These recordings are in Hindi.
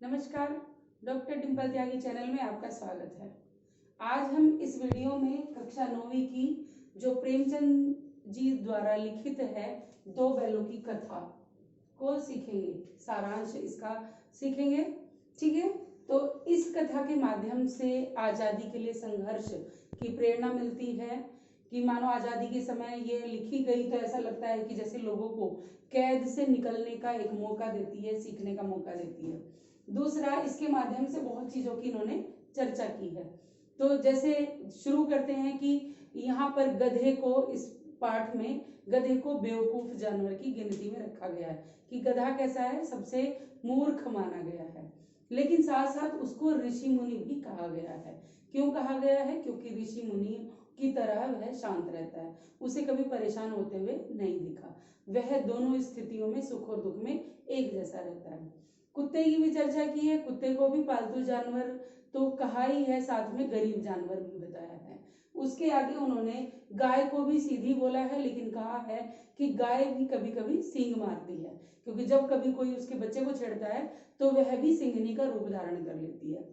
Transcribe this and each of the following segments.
नमस्कार, डॉक्टर डिम्पल त्यागी चैनल में आपका स्वागत है। आज हम इस वीडियो में कक्षा 9वीं की जो प्रेमचंद जी द्वारा लिखित है दो बैलों की कथा को सीखेंगे, सारांश इसका सीखेंगे। ठीक है, तो इस कथा के माध्यम से आजादी के लिए संघर्ष की प्रेरणा मिलती है कि मानो आजादी के समय ये लिखी गई तो ऐसा लगता है कि जैसे लोगों को कैद से निकलने का एक मौका देती है, सीखने का मौका देती है। दूसरा, इसके माध्यम से बहुत चीजों की इन्होंने चर्चा की है। तो जैसे शुरू करते हैं कि यहाँ पर गधे को, इस पाठ में गधे को बेवकूफ जानवर की गिनती में रखा गया है कि गधा कैसा है, सबसे मूर्ख माना गया है, लेकिन साथ साथ उसको ऋषि मुनि भी कहा गया है। क्यों कहा गया है? क्योंकि ऋषि मुनि की तरह वह शांत रहता है, उसे कभी परेशान होते हुए नहीं दिखा। वह दोनों स्थितियों में, सुख और दुख में एक जैसा रहता है। कुत्ते की भी चर्चा की है, कुत्ते को भी पालतू जानवर तो कहा ही है, साथ में गरीब जानवर भी बताया है। उसके आगे उन्होंने गाय को भी सीधी बोला है, लेकिन कहा है कि गाय भी कभी कभी सींग मारती है, क्योंकि जब कभी कोई उसके बच्चे को छेड़ता है तो वह भी सींगनी का रूप धारण कर लेती है।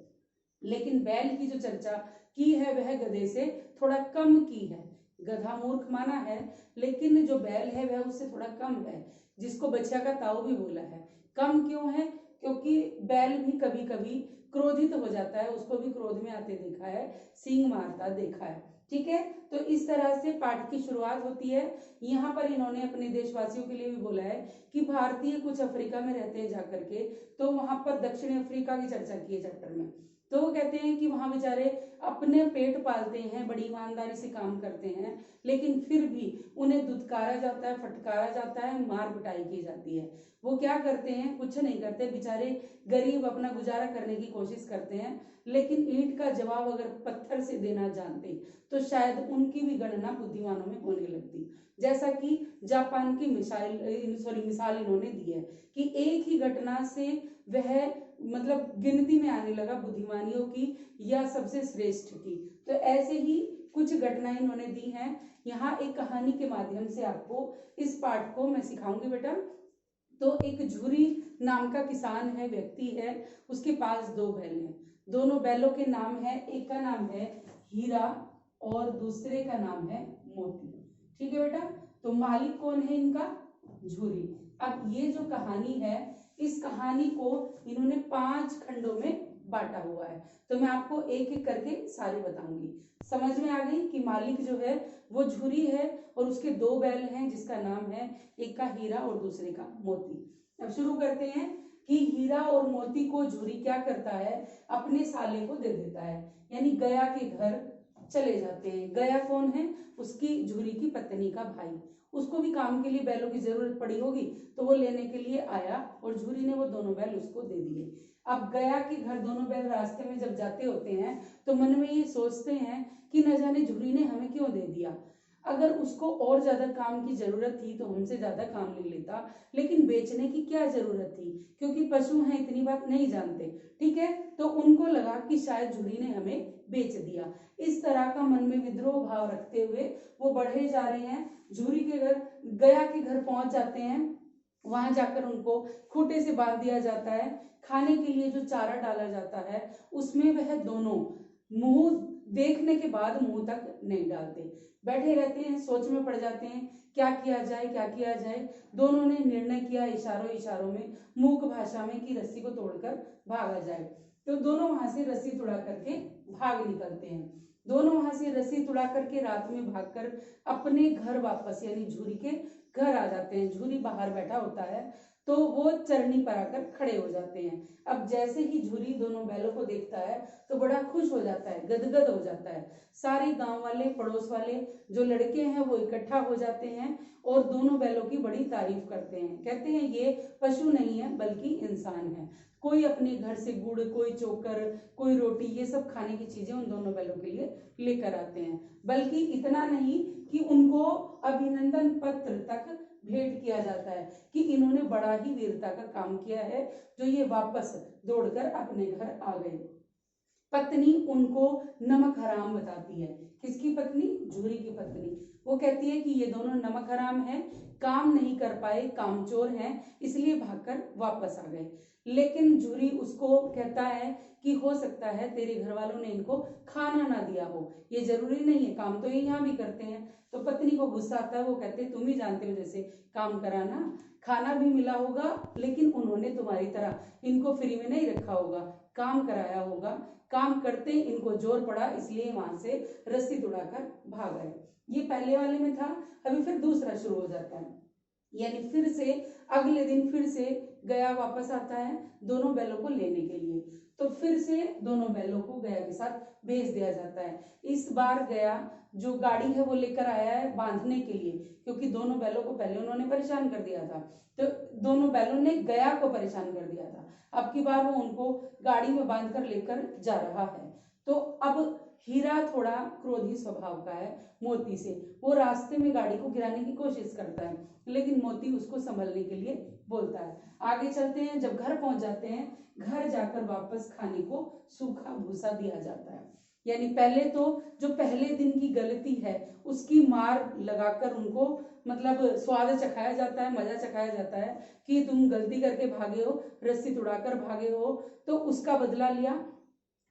लेकिन बैल की जो चर्चा की है वह गधे से थोड़ा कम की है। गधा मूर्ख माना है, लेकिन जो बैल है वह उससे थोड़ा कम है, जिसको बच्चा का ताऊ भी बोला है। कम क्यों है? क्योंकि बैल भी कभी कभी क्रोधित हो जाता है, उसको भी क्रोध में आते देखा है, सींग मारता देखा है। ठीक है, तो इस तरह से पाठ की शुरुआत होती है। यहाँ पर इन्होंने अपने देशवासियों के लिए भी बोला है कि भारतीय कुछ अफ्रीका में रहते हैं जाकर के, तो वहां पर दक्षिण अफ्रीका की चर्चा की है चैप्टर में। तो वो कहते हैं कि वहां बेचारे अपने पेट पालते हैं, बड़ी ईमानदारी से काम करते हैं, लेकिन फिर भी उन्हें दुत्कारा जाता है, फटकारा जाता है, मार पिटाई की जाती है। वो क्या करते हैं? कुछ नहीं करते, बेचारे गरीब अपना गुजारा करने की कोशिश करते हैं, लेकिन ईंट का जवाब अगर पत्थर से देना जानते तो शायद उनकी भी गणना बुद्धिमानों में होने लगती। जैसा कि जापान की मिसाल इन्होंने दी है कि एक ही घटना से वह मतलब गिनती में आने लगा बुद्धिमानियों की या सबसे श्रेष्ठ की। तो ऐसे ही कुछ घटनाएं इन्होंने दी हैं। यहाँ एक कहानी के माध्यम से आपको इस पाठ को मैं सिखाऊंगी बेटा। तो एक झूरी नाम का किसान है, व्यक्ति है, उसके पास दो बैल हैं। दोनों बैलों के नाम है, एक का नाम है हीरा और दूसरे का नाम है मोती। ठीक है बेटा, तो मालिक कौन है इनका? झूरी। अब ये जो कहानी है, इस कहानी को इन्होंने 5 खंडों में बांटा हुआ है, तो मैं आपको एक एक करके सारे बताऊंगी। समझ में आ गई कि मालिक जो है वो झूरी है और उसके दो बैल हैं, जिसका नाम है, एक का हीरा और दूसरे का मोती। अब शुरू करते हैं कि हीरा और मोती को झूरी क्या करता है? अपने साले को दे देता है, यानी गया के घर चले जाते हैं। गया कौन है? उसकी, झूरी की पत्नी का भाई। उसको भी काम के लिए बैलों की जरूरत पड़ी होगी, तो वो लेने के लिए आया और झूरी ने वो दोनों बैल उसको दे दिए। अब गया के घर दोनों बैल रास्ते में जब जाते होते हैं तो मन में ये सोचते हैं कि न जाने झूरी ने हमें क्यों दे दिया। अगर उसको और ज्यादा काम की जरूरत थी तो हमसे ज्यादा काम ले लेता, लेकिन बेचने की क्या जरूरत थी, क्योंकि पशु हैं, इतनी बात नहीं जानते। ठीक है, तो उनको लगा कि शायद झूरी ने हमें बेच दिया। इस तरह का मन में विद्रोह भाव रखते हुए वो बढ़े जा रहे हैं। झूरी के घर, गया के घर पहुंच जाते हैं। वहां जाकर उनको खूंटे से बांध दिया जाता है। खाने के लिए जो चारा डाला जाता है उसमें वह दोनों मुंह देखने के बाद मुंह तक नहीं डालते, बैठे रहते हैं, सोच में पड़ जाते हैं क्या किया जाए, क्या किया जाए। दोनों ने निर्णय किया इशारों इशारों में, मूक भाषा में, कि रस्सी को तोड़कर भागा जाए। तो दोनों वहां से रस्सी तुड़ा करके भाग निकलते हैं। दोनों वहां से रस्सी तुड़ा करके रात में भागकर अपने घर वापस, यानी झूरी के घर आ जाते हैं। झूरी बाहर बैठा होता है तो वो चरनी पर आकर खड़े हो जाते हैं। अब जैसे ही झूरी दोनों बैलों को देखता है तो बड़ा खुश हो जाता है, गदगद हो जाता है। सारे गांव वाले, पड़ोस वाले जो लड़के हैं वो इकट्ठा हो जाते हैं और दोनों बैलों की बड़ी तारीफ करते हैं। कहते हैं ये पशु नहीं है बल्कि इंसान है। कोई अपने घर से गुड़, कोई चोकर, कोई रोटी, ये सब खाने की चीजें उन दोनों बैलों के लिए लेकर आते हैं। बल्कि इतना नहीं कि उनको अभिनंदन पत्र तक भेंट किया जाता है कि इन्होंने बड़ा ही वीरता का काम किया है जो ये वापस दौड़कर अपने घर आ गए। पत्नी उनको नमक हराम बताती है। किसकी पत्नी? झूरी की पत्नी। वो कहती है कि ये दोनों नमक हराम है, काम नहीं कर पाए, कामचोर हैं, इसलिए भागकर वापस आ गए। लेकिन झूरी उसको कहता है कि हो सकता है तेरे घर वालों ने इनको खाना ना दिया हो, ये जरूरी नहीं है, काम तो ये यहाँ भी करते हैं। तो पत्नी को गुस्सा आता है, वो कहते हैं तुम ही जानते हो जैसे काम कराना, खाना भी मिला होगा लेकिन उन्होंने तुम्हारी तरह इनको फ्री में नहीं रखा होगा, काम कराया होगा, काम करते इनको जोर पड़ा इसलिए वहां से रस्सी तुड़ाकर भाग आए। ये पहले वाले में था। अभी फिर दूसरा शुरू हो जाता है, यानी फिर से अगले दिन फिर से गया वापस आता है दोनों बैलों को लेने के लिए। तो फिर से दोनों बैलों को गया के साथ भेज दिया जाता है। इस बार गया जो गाड़ी है वो लेकर आया है बांधने के लिए, क्योंकि दोनों बैलों को पहले उन्होंने परेशान कर दिया था, तो दोनों बैलों ने गया को परेशान कर दिया था। अब की बार वो उनको गाड़ी में बांधकर लेकर जा रहा है। तो अब हीरा थोड़ा क्रोधी स्वभाव का है मोती से, वो रास्ते में गाड़ी को गिराने की कोशिश करता है, लेकिन मोती उसको संभलने के लिए बोलता है। आगे चलते हैं, जब घर पहुंच जाते हैं, घर जाकर वापस खाने को सूखा भूसा दिया जाता है। यानी पहले तो जो पहले दिन की गलती है उसकी मार लगाकर उनको मतलब स्वाद चखाया जाता है, मजा चखाया जाता है कि तुम गलती करके भागे हो, रस्सी तुड़ाकर भागे हो, तो उसका बदला लिया।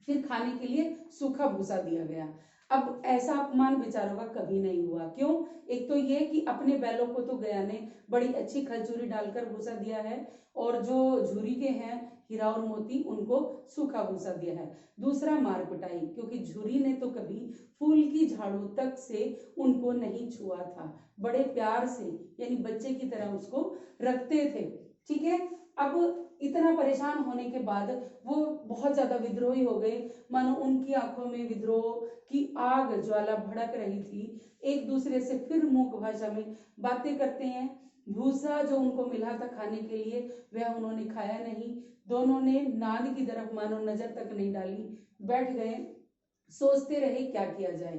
फिर खाने के लिए सूखा भूसा दिया गया। अब ऐसा अपमान बेचारों का कभी नहीं हुआ। क्यों? एक तो ये कि अपने बैलों को तो गया ने बड़ी अच्छी खलचूरी डालकर भूसा दिया है, और जो झूरी के हैं हीरा और मोती उनको सूखा भूसा दिया है। दूसरा मार पिटाई, क्योंकि झूरी ने तो कभी फूल की झाड़ू तक से उनको नहीं छुआ था, बड़े प्यार से यानी बच्चे की तरह उसको रखते थे। ठीक है, अब इतना परेशान होने के बाद वो बहुत ज्यादा विद्रोही हो गए, मानो उनकी आंखों में विद्रोह की आग ज्वाला भड़क रही थी। एक दूसरे से फिर मूक भाषा में बातें करते हैं। भूसा जो उनको मिला था खाने के लिए वह उन्होंने खाया नहीं। दोनों ने नाद की तरफ मानो नजर तक नहीं डाली, बैठ गए, सोचते रहे क्या किया जाए।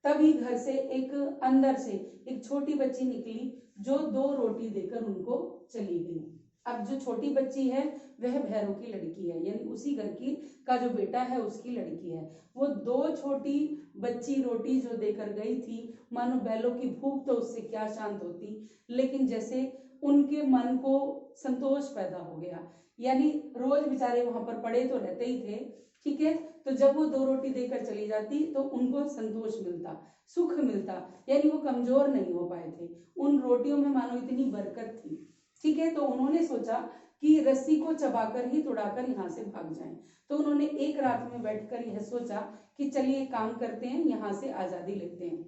तभी घर से एक अंदर से एक छोटी बच्ची निकली जो 2 रोटी देकर उनको चली गई। अब जो छोटी बच्ची है वह भैरों की लड़की है, यानी उसी घर की का जो बेटा है उसकी लड़की है। वो 2 छोटी बच्ची रोटी जो देकर गई थी, मानो बैलों की भूख तो उससे क्या शांत होती, लेकिन जैसे उनके मन को संतोष पैदा हो गया। यानी रोज बेचारे वहां पर पड़े तो रहते ही थे, ठीक है, तो जब वो 2 रोटी देकर चली जाती तो उनको संतोष मिलता, सुख मिलता, यानी वो कमजोर नहीं हो पाए थे। उन रोटियों में मानो इतनी बरकत थी। ठीक है, तो उन्होंने सोचा कि रस्सी को चबाकर ही तुड़ाकर यहाँ से भाग जाएं। तो उन्होंने एक रात में बैठकर यह सोचा कि चलिए काम करते हैं, यहाँ से आजादी लेते हैं।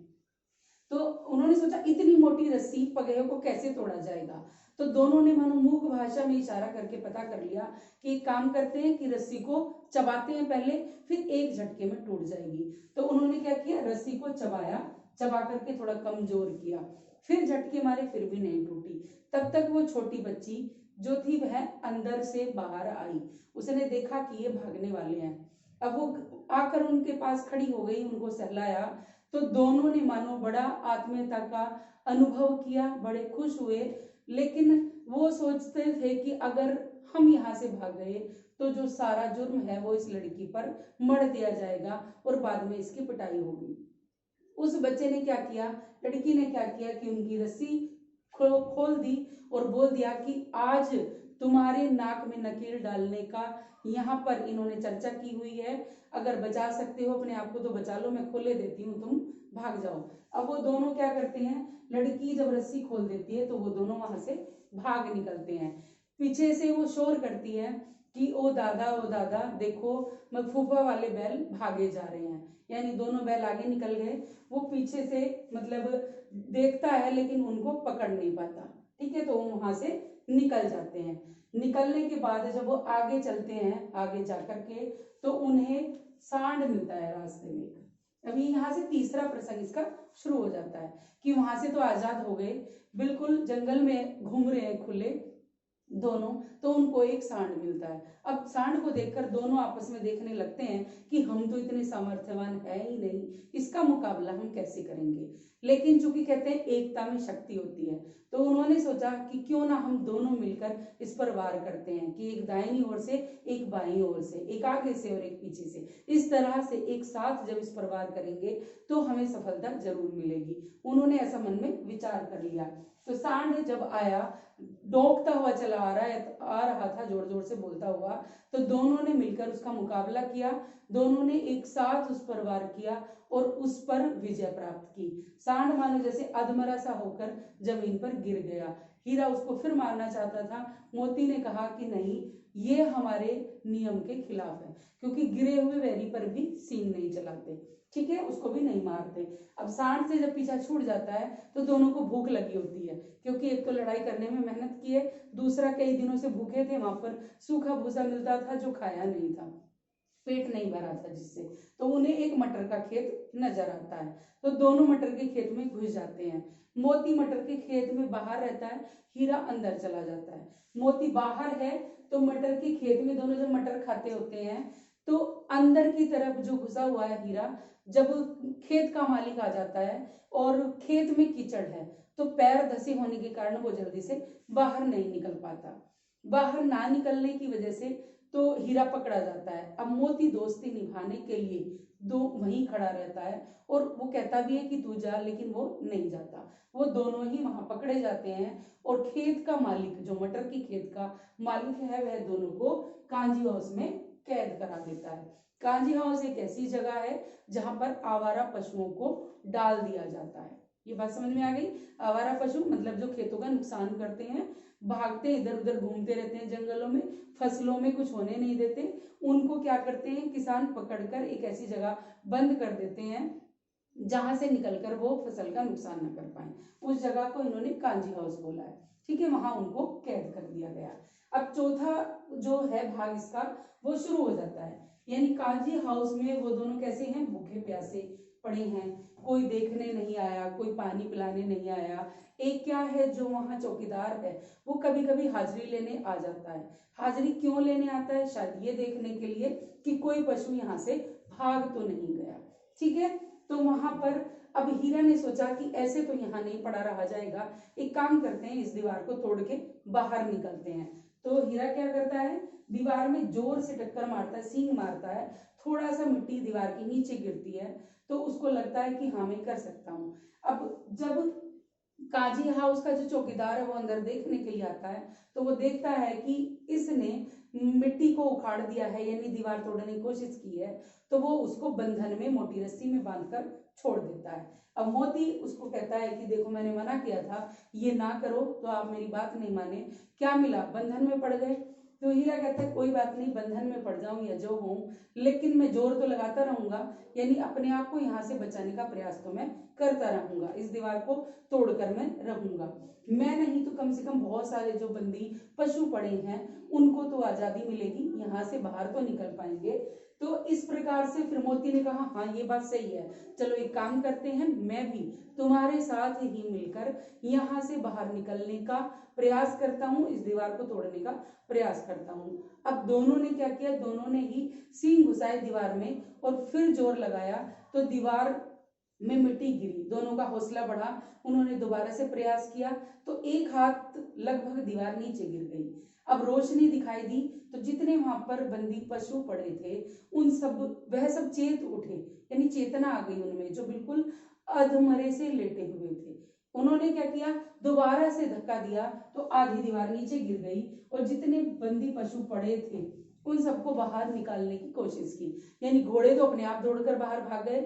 तो उन्होंने सोचा इतनी मोटी रस्सी पगैयों को कैसे तोड़ा जाएगा। तो दोनों ने मानो मूक भाषा में इशारा करके पता कर लिया कि एक काम करते हैं कि रस्सी को चबाते हैं पहले, फिर एक झटके में टूट जाएगी। तो उन्होंने क्या किया, रस्सी को चबाया, चबा करके थोड़ा कमजोर किया, फिर झटके मारे फिर भी नहीं टूटी। तब तक वो छोटी बच्ची जो थी वह अंदर से बाहर आई, उसने देखा कि ये भागने वाले हैं। अब वो आकर उनके पास खड़ी हो गई, उनको सहलाया, तो दोनों ने मानो बड़ा आत्मीयता का अनुभव किया, बड़े खुश हुए। लेकिन वो सोचते थे कि अगर हम यहाँ से भाग गए तो जो सारा जुर्म है वो इस लड़की पर मढ़ दिया जाएगा और बाद में इसकी पिटाई होगी। उस बच्चे ने क्या किया, लड़की ने क्या किया कि उनकी रस्सी खोल दी और बोल दिया कि आज तुम्हारे नाक में नकेल डालने का यहाँ पर इन्होंने चर्चा की हुई है, अगर बचा सकते हो अपने आप को तो बचा लो, मैं खोले देती हूँ, तुम भाग जाओ। अब वो दोनों क्या करते हैं, लड़की जब रस्सी खोल देती है तो वो दोनों वहां से भाग निकलते हैं। पीछे से वो शोर करती है कि ओ दादा देखो फूफा वाले बैल भागे जा रहे हैं, यानी दोनों बैल आगे निकल गए। वो पीछे से मतलब देखता है लेकिन उनको पकड़ नहीं पाता। ठीक है, तो वो वहां से निकल जाते हैं। निकलने के बाद जब वो आगे चलते हैं, आगे जाकर के तो उन्हें सांड मिलता है रास्ते में। अभी यहाँ से तीसरा प्रसंग इसका शुरू हो जाता है कि वहां से तो आजाद हो गए, बिल्कुल जंगल में घूम रहे हैं खुले, दोनों, तो उनको एक सांड मिलता है। अब सांड को देखकर दोनों आपस में देखने लगते हैं कि हम तो इतने सामर्थ्यवान है ही नहीं, इसका मुकाबला हम कैसे करेंगे। लेकिन चूंकि कहते हैं एकता में शक्ति होती है, तो उन्होंने सोचा कि क्यों ना हम दोनों मिलकर इस पर वार करते हैं, कि एक दाहिनी ओर से, एक बाईं ओर से, एक आगे से और एक पीछे से, इस तरह से एक साथ जब इस पर वार करेंगे तो हमें सफलता जरूर मिलेगी। उन्होंने ऐसा मन में विचार कर लिया। तो सांड जब आया, डोंकता हुआ चला आ रहा था, जोर जोर से बोलता हुआ, तो दोनों ने मिलकर उसका मुकाबला किया। दोनों ने एक साथ उस पर वार किया और उस पर विजय प्राप्त की। सांड मानो जैसे अधमरा सा होकर जमीन पर गिर गया। हीरा उसको फिर मारना चाहता था। मोती ने कहा कि नहीं, ये हमारे नियम के खिलाफ है, क्योंकि गिरे हुए वैरी पर भी सींग नहीं चलाते, ठीक है, उसको भी नहीं मारते। अब सांड से जब पीछा छूट जाता है तो दोनों को भूख लगी होती है, क्योंकि एक तो लड़ाई करने में मेहनत की है, दूसरा कई दिनों से भूखे थे, वहां पर सूखा भूसा मिलता था जो खाया नहीं था, पेट नहीं भरा था जिससे। तो उन्हें एक मटर का खेत नजर आता है, तो दोनों मटर के खेत में घुस जाते हैं। मोती मटर के खेत में बाहर रहता है, हीरा अंदर चला जाता है। मोती बाहर है तो मटर के खेत में दोनों जब मटर खाते होते हैं, तो अंदर की तरफ जो घुसा हुआ है हीरा, जब खेत का मालिक आ जाता है और खेत में कीचड़ है, तो पैर धसे होने के कारण वो जल्दी से बाहर नहीं निकल पाता। बाहर ना निकलने की वजह से तो हीरा पकड़ा जाता है। अब मोती दोस्ती निभाने के लिए दो वहीं खड़ा रहता है और वो कहता भी है कि तू जा, लेकिन वो नहीं जाता। वो दोनों ही वहां पकड़े जाते हैं और खेत का मालिक, जो मटर की खेत का मालिक है, वह दोनों को कांजी हाउस में कैद करा देता है। कांजी हाउस एक ऐसी जगह है जहां पर आवारा पशुओं को डाल दिया जाता है। ये बात समझ में आ गई? आवारा पशु मतलब जो खेतों का नुकसान करते हैं, भागते इधर उधर घूमते रहते हैं जंगलों में, फसलों में कुछ होने नहीं देते, उनको क्या करते हैं किसान पकड़कर एक ऐसी जगह बंद कर देते हैं जहां से निकलकर वो फसल का नुकसान न कर पाए। उस जगह को इन्होंने कांजी हाउस बोला है, ठीक है, वहां उनको कैद कर दिया गया। अब चौथा जो है भाग इसका, वो शुरू हो जाता है। यानी कांजी हाउस में वो दोनों कैसे हैं, भूखे प्यासे पड़े हैं, कोई देखने नहीं आया, कोई पानी पिलाने नहीं आया। एक क्या है, जो वहां चौकीदार है वो कभी कभी हाजिरी लेने आ जाता है। हाजिरी क्यों लेने आता है? शायद ये देखने के लिए कि कोई पशु यहाँ से भाग तो नहीं गया, ठीक है। तो वहां पर अब हीरा ने सोचा कि ऐसे तो यहाँ नहीं पड़ा रहा जाएगा, एक काम करते हैं, इस दीवार को तोड़ के बाहर निकलते हैं। तो हीरा क्या करता है, दीवार में जोर से टक्कर मारता है, सींग मारता है, थोड़ा सा मिट्टी दीवार के नीचे गिरती है, तो उसको लगता है कि हाँ मैं कर सकता हूँ। अब जब काजी हाउस का जो चौकीदार है वो अंदर देखने के लिए आता है, तो वो देखता है कि इसने मिट्टी को उखाड़ दिया है, यानी दीवार तोड़ने की कोशिश की है, तो वो उसको बंधन में मोटी रस्सी में बांधकर छोड़ देता है। अब मोती उसको कहता है कि देखो मैंने मना किया था, ये ना करो, तो आप मेरी बात नहीं माने, क्या मिला, बंधन में पड़ गए। तो हीरा कहता है कोई बात नहीं, बंधन में पड़ जाऊं या जो हूं, लेकिन मैं जोर तो लगाता रहूंगा, यानी अपने आप को यहाँ से बचाने का प्रयास तो मैं करता रहूंगा, इस दीवार को तोड़कर मैं रहूंगा। मैं नहीं तो कम से कम बहुत सारे जो बंदी पशु पड़े हैं उनको तो आजादी मिलेगी, यहाँ से बाहर तो निकल पाएंगे। तो इस प्रकार से फिर मोती ने कहा हाँ ये बात सही है, चलो एक काम करते हैं, मैं भी तुम्हारे साथ ही मिलकर यहाँ से बाहर निकलने का प्रयास करता हूँ, इस दीवार को तोड़ने का प्रयास करता हूँ। अब दोनों ने क्या किया, दोनों ने ही सींग घुसाए दीवार में और फिर जोर लगाया, तो दीवार में मिट्टी गिरी, दोनों का हौसला बढ़ा, उन्होंने दोबारा से प्रयास किया, तो एक हाथ लगभग दीवार नीचे गिर गई। अब रोशनी दिखाई दी, तो जितने वहां पर बंदी पशु पड़े थे उन सब, वह सब चेत उठे, यानी चेतना आ गई उनमें, जो बिल्कुल अधमरे से लेटे हुए थे। उन्होंने क्या किया, दोबारा से धक्का दिया, तो आधी दीवार नीचे गिर गई और जितने बंदी पशु पड़े थे उन सबको बाहर निकालने की कोशिश की। यानी घोड़े तो अपने आप दौड़कर बाहर भाग गए,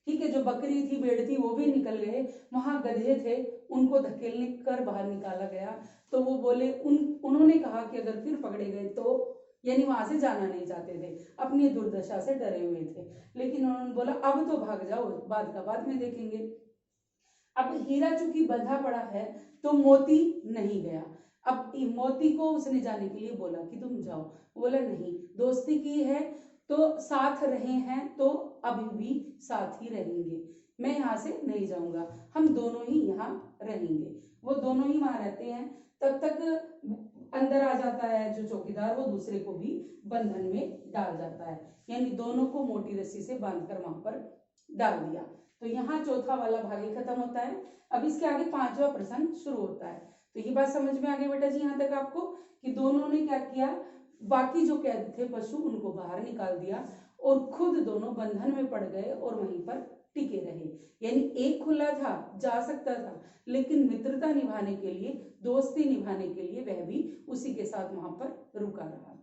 ठीक है, जो बकरी थी भेड़ थी वो भी निकल गए, वहां गधे थे उनको धकेलने कर बाहर निकाला गया। तो वो बोले, उन्होंने कहा कि अगर फिर पकड़े गए तो, यानी वहां से जाना नहीं चाहते थे, अपनी दुर्दशा से डरे हुए थे, लेकिन उन्होंने बोला अब तो भाग जाओ, बाद का बाद में देखेंगे। अब हीरा चूंकि बंधा पड़ा है तो मोती नहीं गया। अब मोती को उसने जाने के लिए बोला कि तुम जाओ, बोला नहीं, दोस्ती की है तो साथ रहे हैं तो अभी भी साथ ही रहेंगे, मैं यहाँ से नहीं जाऊंगा, हम दोनों ही यहाँ रहेंगे। वो दोनों ही वहां रहते हैं। तब तक अंदर आ जाता है, जो चौकीदार वो दूसरे को भी बंधन में डाल जाता है, यानी दोनों को मोटी रस्सी से बांधकर वहां पर डाल दिया। तो यहाँ चौथा वाला भाग ही खत्म होता है। अब इसके आगे पांचवा प्रसंग शुरू होता है। तो ये बात समझ में आ गई बेटा जी यहाँ तक आपको, कि दोनों ने क्या किया, बाकी जो कैद थे पशु उनको बाहर निकाल दिया और खुद दोनों बंधन में पड़ गए और वहीं पर टिके रहे। यानी एक खुला था, जा सकता था, लेकिन मित्रता निभाने के लिए, दोस्ती निभाने के लिए वह भी उसी के साथ वहां पर रुका रहा।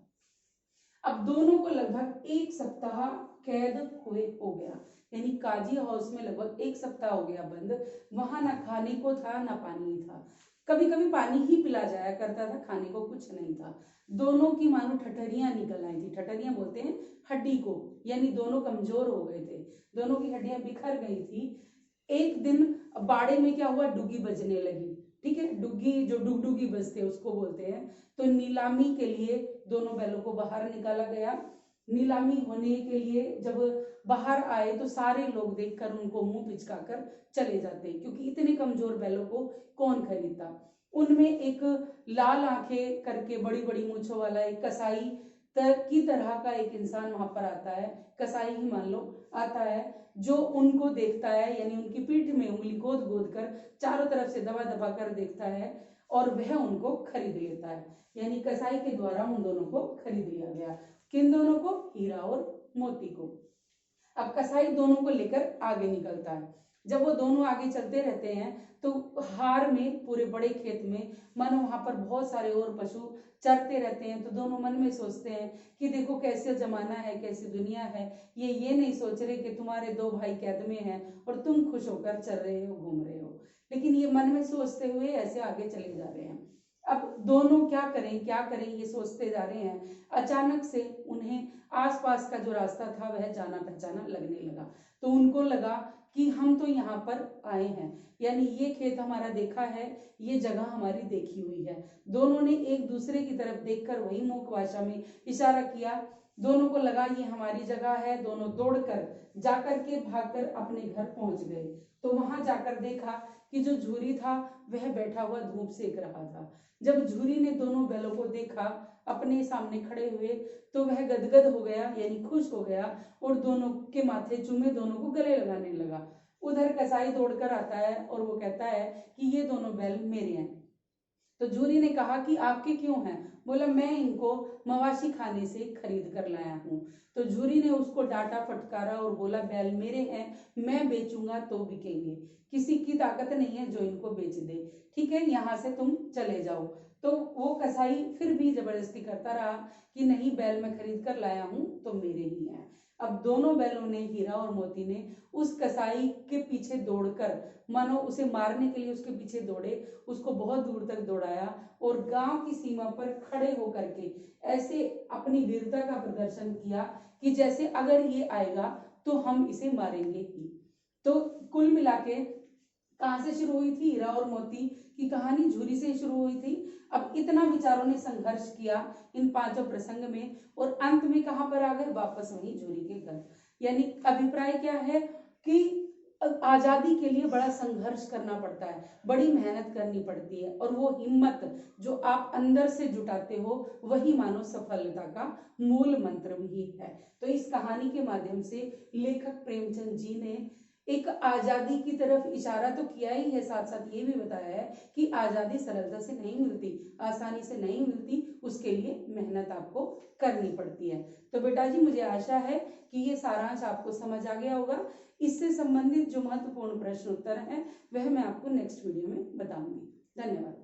अब दोनों को लगभग 1 सप्ताह कैद हुए हो गया, यानी काजी हाउस में लगभग 1 सप्ताह हो गया बंद। वहां ना खाने को था ना पानी था, कभी कभी पानी ही पिला जाया करता था, खाने को कुछ नहीं था। दोनों की मानो ठठरियां निकल आई थी, ठठरियां बोलते हैं हड्डी को, यानी दोनों कमजोर हो गए थे, दोनों की हड्डियां बिखर गई थी। एक दिन बाड़े में क्या हुआ, डुगी बजने लगी, ठीक है, डुगी जो डुगडुगी बजते हैं उसको बोलते हैं। तो नीलामी के लिए दोनों बैलों को बाहर निकाला गया। नीलामी होने के लिए जब बाहर आए तो सारे लोग देखकर उनको मुंह पिचकाकर चले जाते, क्योंकि इतने कमजोर बैलों को कौन खरीदता। उनमें एक लाल आंखें करके बड़ी बड़ी मूंछों वाला एक कसाई की तरह का एक इंसान वहां पर आता है, कसाई ही मान लो आता है, जो उनको देखता है, यानी उनकी पीठ में उंगली गोद गोद कर चारों तरफ से दबा दबा कर देखता है और वह उनको खरीद लेता है। यानी कसाई के द्वारा उन दोनों को खरीद लिया गया। किन दोनों को, हीरा और मोती को। अब कसाई दोनों को लेकर आगे निकलता है। जब वो दोनों आगे चलते रहते हैं तो हार में, पूरे बड़े खेत में, मानो वहां पर बहुत सारे और पशु चरते रहते हैं। तो दोनों मन में सोचते हैं कि देखो कैसे जमाना है, कैसी दुनिया है। ये नहीं सोच रहे कि तुम्हारे 2 भाई कैद में हैं और तुम खुश होकर चल रहे हो, घूम रहे हो, लेकिन ये मन में सोचते हुए ऐसे आगे चले जा रहे हैं। अब दोनों क्या करें क्या करें ये सोचते जा रहे हैं। अचानक से उन्हें आसपास का जो रास्ता था वह जाना पहचाना लगने लगा। तो उनको लगा कि हम तो यहाँ पर आए हैं, यानी ये खेत हमारा देखा है, ये जगह हमारी देखी हुई है। दोनों ने एक दूसरे की तरफ देखकर वही मूक भाषा में इशारा किया। दोनों को लगा ये हमारी जगह है। दोनों दौड़कर जाकर के भागकर अपने घर पहुंच गए। तो वहां जाकर देखा कि जो झूरी था वह बैठा हुआ धूप सेक रहा था। जब झूरी ने दोनों बैलों को देखा अपने सामने खड़े हुए तो वह गदगद हो गया, यानी खुश हो गया और दोनों के माथे चूमे दोनों को गले लगाने लगा। उधर कसाई दौड़कर आता है और वो कहता है कि ये दोनों बैल मेरे हैं। तो झूरी ने कहा कि आपके क्यों हैं? बोला मैं इनको मवाशी खाने से खरीद कर लाया हूँ। तो झूरी ने उसको डांटा फटकारा और बोला बैल मेरे हैं, मैं बेचूंगा तो बिकेंगे, किसी की ताकत नहीं है जो इनको बेच दे, ठीक है, यहाँ से तुम चले जाओ। तो वो कसाई फिर भी जबरदस्ती करता रहा कि नहीं, बैल मैं खरीद कर लाया हूं तो मेरे ही हैं। अब दोनों बैलों ने, हीरा और मोती ने, उस कसाई के पीछे दौड़कर, मानो उसे मारने के लिए उसके पीछे दौड़े, उसको बहुत दूर तक दौड़ाया और गांव की सीमा पर खड़े होकर के ऐसे अपनी वीरता का प्रदर्शन किया कि जैसे अगर ये आएगा तो हम इसे मारेंगे ही। तो कुल मिला के कहां से शुरू हुई थी? हीरा और मोती की कहानी झूरी से शुरू हुई थी। अब इतना विचारों ने संघर्ष किया इन 5 प्रसंग में और अंत में कहां पर आ गए? वापस वही झूरी के घर। यानी अभिप्राय क्या है कि आजादी के लिए बड़ा संघर्ष करना पड़ता है, बड़ी मेहनत करनी पड़ती है, और वो हिम्मत जो आप अंदर से जुटाते हो वही मानो सफलता का मूल मंत्र भी है। तो इस कहानी के माध्यम से लेखक प्रेमचंद जी ने एक आजादी की तरफ इशारा तो किया ही है, साथ साथ ये भी बताया है कि आजादी सरलता से नहीं मिलती, आसानी से नहीं मिलती, उसके लिए मेहनत आपको करनी पड़ती है। तो बेटा जी मुझे आशा है कि ये सारांश आपको समझ आ गया होगा। इससे संबंधित जो महत्वपूर्ण प्रश्न उत्तर है वह मैं आपको नेक्स्ट वीडियो में बताऊंगी। धन्यवाद।